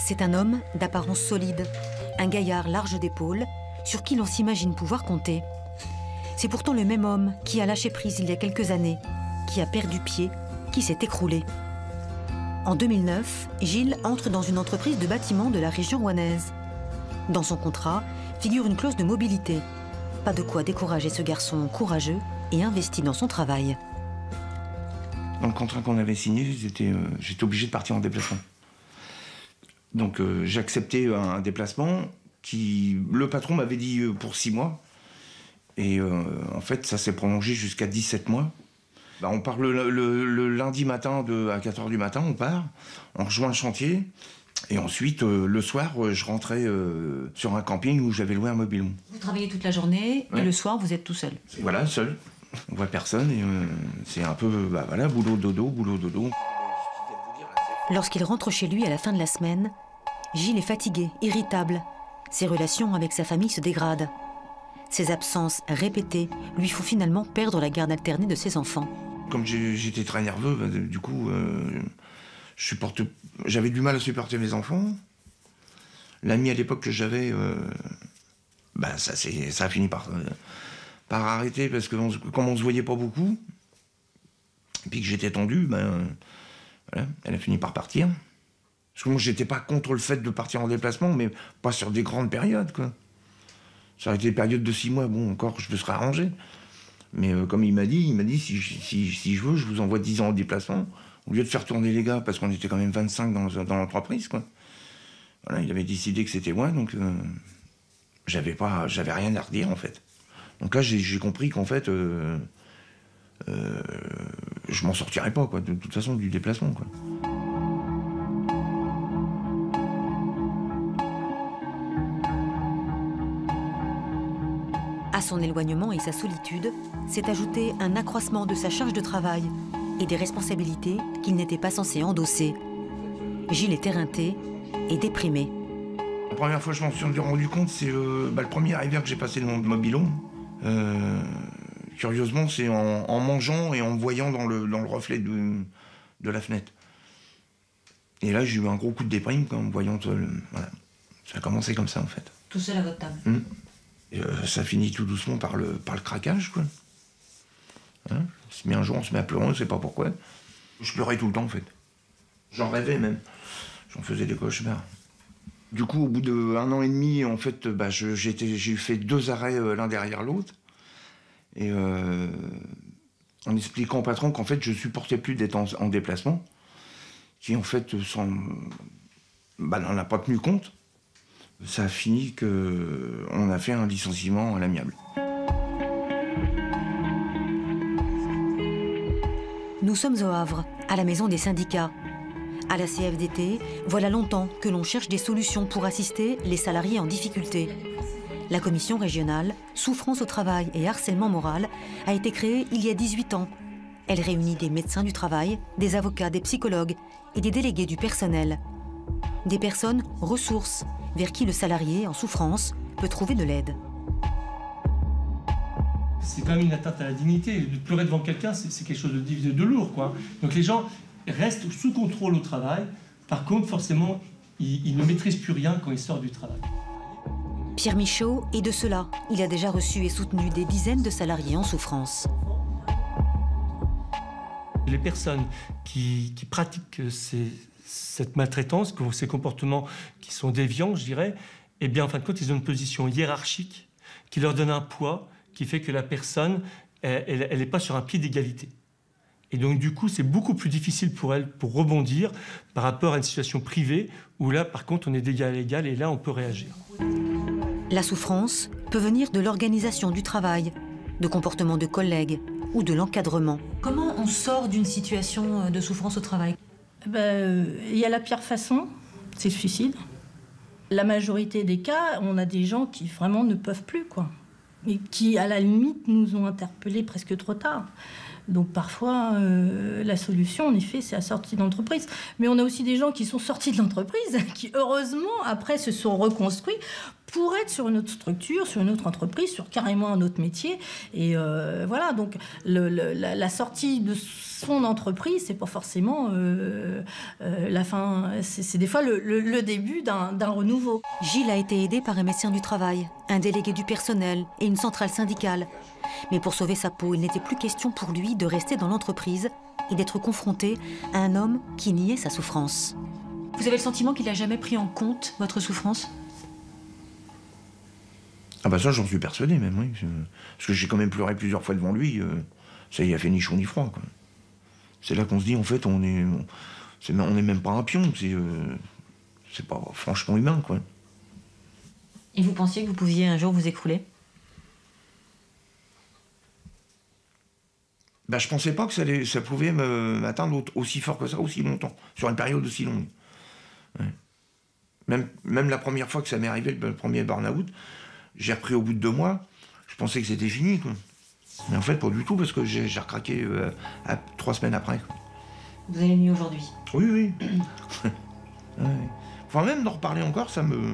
C'est un homme d'apparence solide, un gaillard large d'épaules, sur qui l'on s'imagine pouvoir compter. C'est pourtant le même homme qui a lâché prise il y a quelques années, qui a perdu pied, qui s'est écroulé. En 2009, Gilles entre dans une entreprise de bâtiment de la région rouennaise. Dans son contrat figure une clause de mobilité. Pas de quoi décourager ce garçon courageux et investi dans son travail. Dans le contrat qu'on avait signé, j'étais obligé de partir en déplacement. Donc j'ai accepté un déplacement qui, le patron m'avait dit pour 6 mois. Et en fait, ça s'est prolongé jusqu'à 17 mois. Bah, on part le lundi matin à 4h du matin, on part, on rejoint le chantier. Et ensuite, le soir, je rentrais sur un camping où j'avais loué un mobil-home. Vous travaillez toute la journée et le soir, vous êtes tout seul? Voilà, seul. On voit personne et c'est un peu, bah voilà, boulot, dodo, boulot, dodo. Lorsqu'il rentre chez lui à la fin de la semaine, Gilles est fatigué, irritable. Ses relations avec sa famille se dégradent. Ses absences répétées lui font finalement perdre la garde alternée de ses enfants. Comme j'étais très nerveux, bah, du coup, j'avais du mal à supporter mes enfants. L'ami à l'époque que j'avais, bah, ça a fini par arrêter parce que comme on se voyait pas beaucoup, et puis que j'étais tendu, ben, voilà, elle a fini par partir. Parce que moi, j'étais pas contre le fait de partir en déplacement, mais pas sur des grandes périodes, quoi. Ça aurait été des périodes de 6 mois, bon, encore, je me serais arrangé. Mais comme il m'a dit, si je veux, je vous envoie 10 ans en déplacement, au lieu de faire tourner les gars, parce qu'on était quand même 25 dans l'entreprise, quoi. Voilà, il avait décidé que c'était moi, donc j'avais rien à redire, en fait. Donc là, j'ai compris qu'en fait, je m'en sortirais pas, quoi, de toute façon, du déplacement, quoi. À son éloignement et sa solitude, s'est ajouté un accroissement de sa charge de travail et des responsabilités qu'il n'était pas censé endosser. Gilles est éreinté et déprimé. La première fois que je m'en suis rendu compte, c'est le premier hiver que j'ai passé dans le mobil-home. Curieusement, c'est en mangeant et en me voyant dans le reflet de la fenêtre. Et là, j'ai eu un gros coup de déprime en me voyant. Voilà. Ça a commencé comme ça, en fait. Tout seul à votre table. Ça finit tout doucement par le craquage, quoi. Hein, un jour, on se met à pleurer, on ne sait pas pourquoi. Je pleurais tout le temps, en fait. J'en rêvais même. J'en faisais des cauchemars. Du coup, au bout d'1 an et demi, en fait, bah, j'ai fait 2 arrêts l'un derrière l'autre. Et en expliquant au patron qu'en fait, je supportais plus d'être en déplacement, qui en fait n'en a pas tenu compte. Ça a fini qu'on a fait un licenciement à l'amiable. Nous sommes au Havre, à la maison des syndicats. À la CFDT, voilà longtemps que l'on cherche des solutions pour assister les salariés en difficulté. La commission régionale, souffrance au travail et harcèlement moral, a été créée il y a 18 ans. Elle réunit des médecins du travail, des avocats, des psychologues et des délégués du personnel. Des personnes ressources, vers qui le salarié en souffrance peut trouver de l'aide. C'est quand même une atteinte à la dignité. De pleurer devant quelqu'un, c'est quelque chose de lourd, quoi. Donc les gens restent sous contrôle au travail. Par contre, forcément, ils ne maîtrisent plus rien quand ils sortent du travail. Pierre Michaud est de cela. Il a déjà reçu et soutenu des dizaines de salariés en souffrance. Les personnes qui pratiquent cette maltraitance, ces comportements qui sont déviants, je dirais, eh bien, en fin de compte, ils ont une position hiérarchique qui leur donne un poids qui fait que la personne, elle n'est pas sur un pied d'égalité. Et donc, du coup, c'est beaucoup plus difficile pour elle pour rebondir par rapport à une situation privée où là, par contre, on est d'égal à égal et là, on peut réagir. La souffrance peut venir de l'organisation du travail, de comportements de collègues ou de l'encadrement. Comment on sort d'une situation de souffrance au travail? Il y a la pire façon, c'est le suicide. La majorité des cas, on a des gens qui vraiment ne peuvent plus, quoi. Et qui, à la limite, nous ont interpellés presque trop tard. Donc parfois, la solution, en effet, c'est la sortie de l'entreprise. Mais on a aussi des gens qui sont sortis de l'entreprise, qui heureusement, après, se sont reconstruits pour être sur une autre structure, sur une autre entreprise, sur carrément un autre métier. Et voilà, donc la sortie de son entreprise, c'est pas forcément la fin, c'est des fois le début d'un renouveau. Gilles a été aidé par un médecin du travail, un délégué du personnel et une centrale syndicale. Mais pour sauver sa peau, il n'était plus question pour lui de rester dans l'entreprise et d'être confronté à un homme qui niait sa souffrance. Vous avez le sentiment qu'il n'a jamais pris en compte votre souffrance ? Ah bah ça, j'en suis persuadé même, oui. Parce que j'ai quand même pleuré plusieurs fois devant lui. Ça y a fait ni chaud ni froid, quoi. C'est là qu'on se dit, en fait, on n'est même pas un pion. C'est pas franchement humain, quoi. Et vous pensiez que vous pouviez un jour vous écrouler ? Bah, je pensais pas que ça pouvait m'atteindre aussi fort que ça, aussi longtemps, sur une période aussi longue. Ouais. Même la première fois que ça m'est arrivé, le premier burn-out, j'ai repris au bout de 2 mois, je pensais que c'était fini, quoi. Mais en fait, pas du tout, parce que j'ai recraqué 3 semaines après, quoi. Vous allez mieux aujourd'hui ? Oui, oui. Ouais. Enfin, même d'en reparler encore, ça me...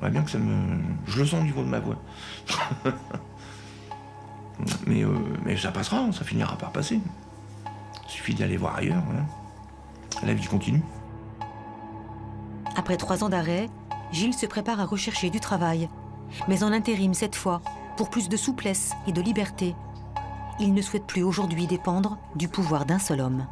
Ouais, bien que ça me... Je le sens au niveau de ma voix. Mais ça passera, ça finira par passer. Il suffit d'aller voir ailleurs, voilà. La vie continue. Après 3 ans d'arrêt, Gilles se prépare à rechercher du travail. Mais en intérim cette fois, pour plus de souplesse et de liberté. Il ne souhaite plus aujourd'hui dépendre du pouvoir d'un seul homme.